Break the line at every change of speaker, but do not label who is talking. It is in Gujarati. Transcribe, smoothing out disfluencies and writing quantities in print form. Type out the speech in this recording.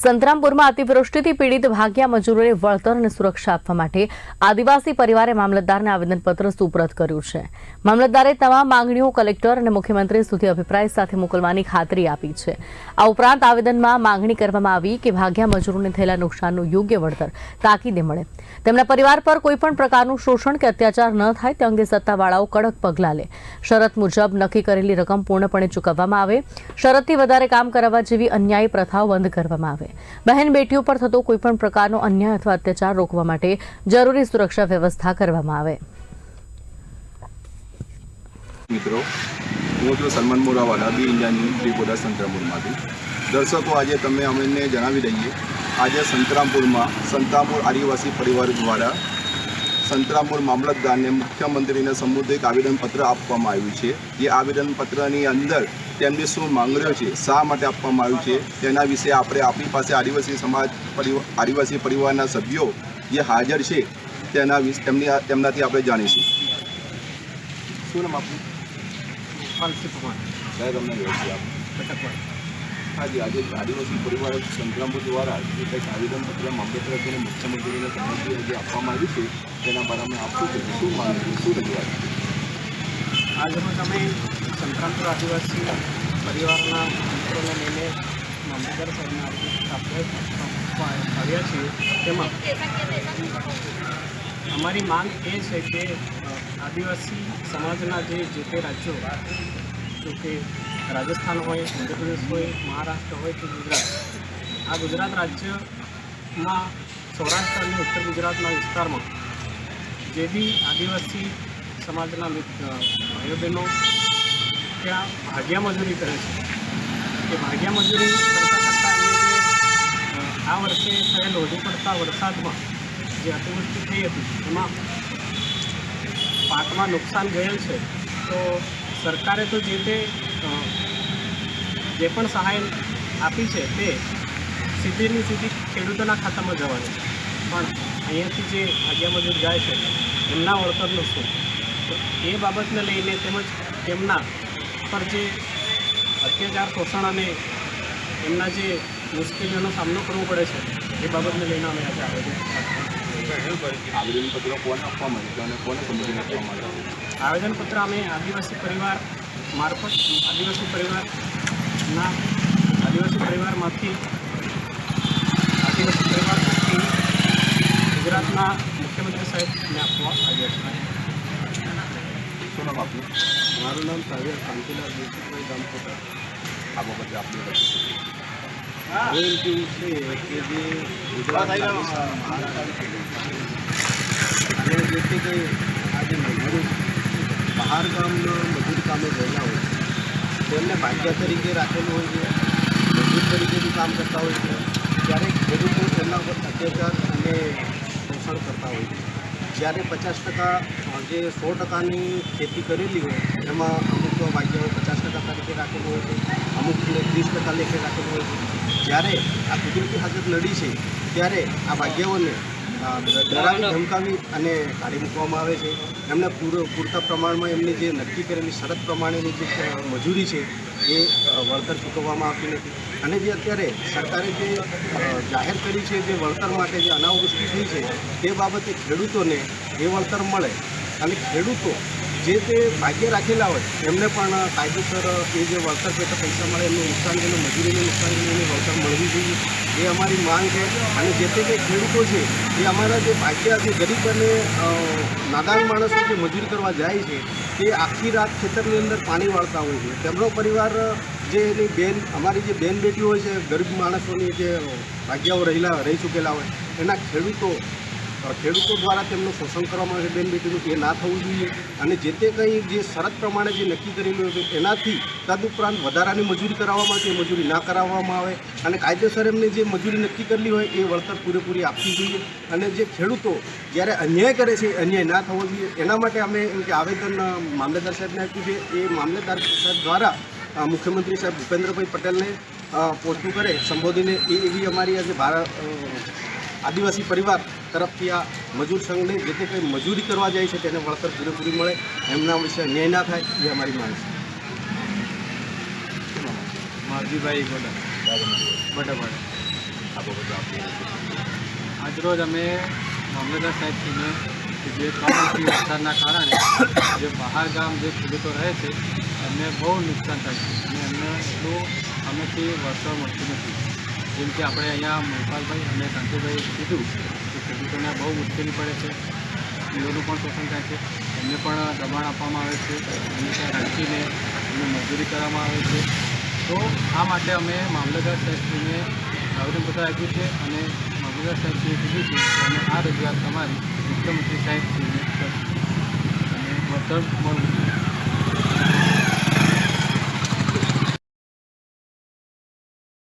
સંતરામપુરમાં અતિવૃષ્ટિથી પીડિત ભાગ્યા મજૂરોને વળતર અને સુરક્ષા આપવા માટે આદિવાસી પરિવારે મામલતદારને આવેદનપત્ર સુપરત કર્યું છે। મામલતદારે તમામ માંગણીઓ કલેક્ટર અને મુખ્યમંત્રી સુધી અભિપ્રાય સાથે મોકલવાની ખાતરી આપી છે। આ ઉપરાંત આવેદનમાં માંગણી કરવામાં આવી કે ભાગ્યા મજૂરોને થયેલા નુકસાનનું યોગ્ય વળતર તાકીદે મળે, તેમના પરિવાર પર કોઈપણ પ્રકારનું શોષણ કે અત્યાચાર ન થાય તે અંગે સત્તાવાળાઓ કડક પગલાં લે, શરત મુજબ નક્કી કરેલી રકમ પૂર્ણપણે ચૂકવવામાં આવે, શરતથી વધારે કામ કરાવવા જેવી અન્યાયી પ્રથાઓ બંધ કરવામાં આવે, બહેન બેટીઓ પર થતો કોઈપણ પ્રકારનો અન્યાય અથવા અત્યાચાર રોકવા માટે જરૂરી સુરક્ષા વ્યવસ્થા કરવામાં આવે।
મિત્રો, હું છું સલમાન મોરાવાલા, બી ઇન્ડિયાની રિપોર્ટર સંતરામપુરમાંથી। દર્શકો, આજે તમે અમને જણાવી દઈએ, આજે સંતરામપુર આદિવાસી પરિવાર દ્વારા સંતરામપુર મામલતદારને મુખ્યમંત્રીને સંબોધિત આવેદનપત્ર આપવામાં આવ્યું છે। જે આવેદનપત્રની અંદર તેમની શું માંગણીઓ છે, શા માટે આપવામાં આવ્યું છે, તેના વિશે આપણે આપણી પાસે આદિવાસી પરિવારના સભ્યો જે હાજર છે તેમનાથી આપણે જાણીશું। શું નામ આપનું? સાહેબ, અમને વ્યવસ્થિત હાજી, આજે આદિવાસી પરિવાર સંતરામપુર દ્વારા જે કંઈક આવેદનપત્ર મામલતદાર અને મુખ્યમંત્રીને સંબંધિત જે આપવામાં આવ્યું છે તેના બારામાં આપશું કે શું માંગણી, શું રજૂઆત?
આજરોજ અમે સંતરામપુર આદિવાસી પરિવારના મિત્રોને લઈને મામલતદાર સાહેબના આવ્યા છીએ। તેમાં અમારી માંગ એ છે કે આદિવાસી સમાજના જે તે રાજ્યો, જો કે રાજસ્થાન હોય, મધ્યપ્રદેશ હોય, મહારાષ્ટ્ર હોય કે ગુજરાત, આ ગુજરાત રાજ્યમાં સૌરાષ્ટ્ર અને ઉત્તર ગુજરાતના વિસ્તારમાં જે બી આદિવાસી સમાજના ભાઈઓ બહેનો ત્યાં ભાગ્યા મજૂરી કરે છે, એ ભાગ્યા મજૂરી કરતાં આ વર્ષે થયેલ વધુ પડતા વરસાદમાં જે અતિવૃષ્ટિ થઈ હતી એમાં પાકમાં નુકસાન ગયેલ છે। તો સરકારે તો જે પણ સહાય આપી છે તે સીધીની સીધી ખેડૂતોના ખાતામાં જવાની છે, પણ અહીંયાથી જે ભાગ્યા મજૂર જાય છે એમના વળતરનું શું? તો એ બાબતને લઈને તેમજ તેમના પર જે અત્યાચાર, શોષણ અને એમના જે મુશ્કેલીઓનો સામનો કરવો પડે છે એ બાબતને લઈને અમે આજે
આવેદનપત્ર કોને આપવામાં આવ્યું અને કોને સંબોધન આપવામાં આવ્યું?
આવેદનપત્ર અમે આદિવાસી પરિવાર મારફત આદિવાસી પરિવારમાંથી ગુજરાતના મુખ્યમંત્રી સાહેબને આપવા આવ્યા છે।
શું નામ આપનું?
મારું નામ સાગર કાંતિલાલ દેશભાઈ ગામકોટા।
આ બાબતે આપની
એવું કેવું છે કે જે ગુજરાત અને જે તે કંઈ આજે મજૂરો બહાર ગામના મજૂર કામે ગયેલા હોય તેમને ભાગ્યા તરીકે રાખેલું હોય છે, મજૂર તરીકે બી કામ કરતા હોય છે, ત્યારે ખેડૂતો તેમના પર અત્યાચાર અને શોષણ કરતા હોય છે। જ્યારે 50% જે 100%ની ખેતી કરેલી હોય એમાં અમુક ભાગ્યાઓ 50% તરીકે રાખેલું હોય છે, અમુકને 30% લેખે રાખેલું હોય છે। જ્યારે આ કુદરતી હાજત નડી છે ત્યારે આ ભાગ્યાઓને ડરાવી ધમકાવી અને કાઢી મૂકવામાં આવે છે। એમને પૂરતા પ્રમાણમાં એમની જે નક્કી કરેલી શરત પ્રમાણેની જે મજૂરી છે એ વળતર ચૂકવવામાં આવતી નથી। અને જે અત્યારે સરકારે જે જાહેર કરી છે જે વળતર માટે જે અનાવૃષ્ટિ થઈ છે તે બાબતે ખેડૂતોને એ વળતર મળે અને ખેડૂતો જે તે ભાગ્ય રાખેલા હોય એમને પણ કાયદેસર એ જે વળતર છે તો પૈસા મળે, એમનું નુકસાન થયેલું મજૂરીનું નુકસાન થયેલું વળતર મળવી જોઈએ, એ અમારી માંગ છે। અને જે તે કંઈ ખેડૂતો છે એ અમારા જે ભાગ્યા જે ગરીબ અને નાદાન માણસો જે મજૂરી કરવા જાય છે તે આખી રાત ખેતરની અંદર પાણી વાળતા હોય છે। તેમનો પરિવાર જે એની અમારી જે બેન બેટીઓ હોય છે, ગરીબ માણસોની જે ભાગ્યાઓ રહી ચૂકેલા હોય એના ખેડૂતો દ્વારા તેમનું શોષણ કરવામાં આવે છે બેન બેટીનું, એ ના થવું જોઈએ। અને જે તે કંઈ જે શરત પ્રમાણે જે નક્કી કરેલું હોય એનાથી તદુપરાંત વધારાની મજૂરી કરાવવામાં આવે, એ મજૂરી ના કરાવવામાં આવે અને કાયદેસર એમને જે મજૂરી નક્કી કરેલી હોય એ વળતર પૂરેપૂરી આપવી જોઈએ। અને જે ખેડૂતો જ્યારે અન્યાય કરે છે એ અન્યાય ના થવો જોઈએ, એના માટે અમે એમ કે આવેદન મામલતદાર સાહેબને આપ્યું છે। એ મામલતદાર સાહેબ દ્વારા મુખ્યમંત્રી સાહેબ ભૂપેન્દ્રભાઈ પટેલને પહોંચવું કરે સંબોધીને એવી અમારી આજે આદિવાસી પરિવાર તરફથી આ મજૂર સંઘને જે તે કંઈ મજૂરી કરવા જાય છે તેને વળતર પૂરેપૂરી મળે, એમના વિશે અન્યાય ના થાય એ અમારી માંગ છે। માધવીભાઈ બટાભાઈ
આ બાબતે આપની
આજરોજ અમે મામલતદાર સાહેબશ્રીને કે જે કમોસમી વરસાદના કારણે જે બહાર ગામ જે ખેડૂતો રહે છે એમને બહુ નુકસાન થાય છે અને એમને એટલું અમેથી વળતર મળતું નથી. જેમ કે આપણે અહીંયા મહિપાલભાઈ અને કાંતિભાઈ કીધું કે ખેડૂતોને બહુ મુશ્કેલી પડે છે, સ્ત્રીઓનું પણ શોષણ થાય છે, એમને પણ દબાણ આપવામાં આવે છે, એમને ત્યાં રાખીને એમને મજૂરી કરવામાં આવે છે. તો આ માટે અમે મામલતદાર સાહેબશ્રીને આવેદનપત્ર આપ્યું છે અને મામલતદાર સાહેબશ્રીએ કીધું છે કે અમે આ રજૂઆત તમારી મુખ્યમંત્રી સાહેબશ્રીને કરશું અને વળતર મળવું.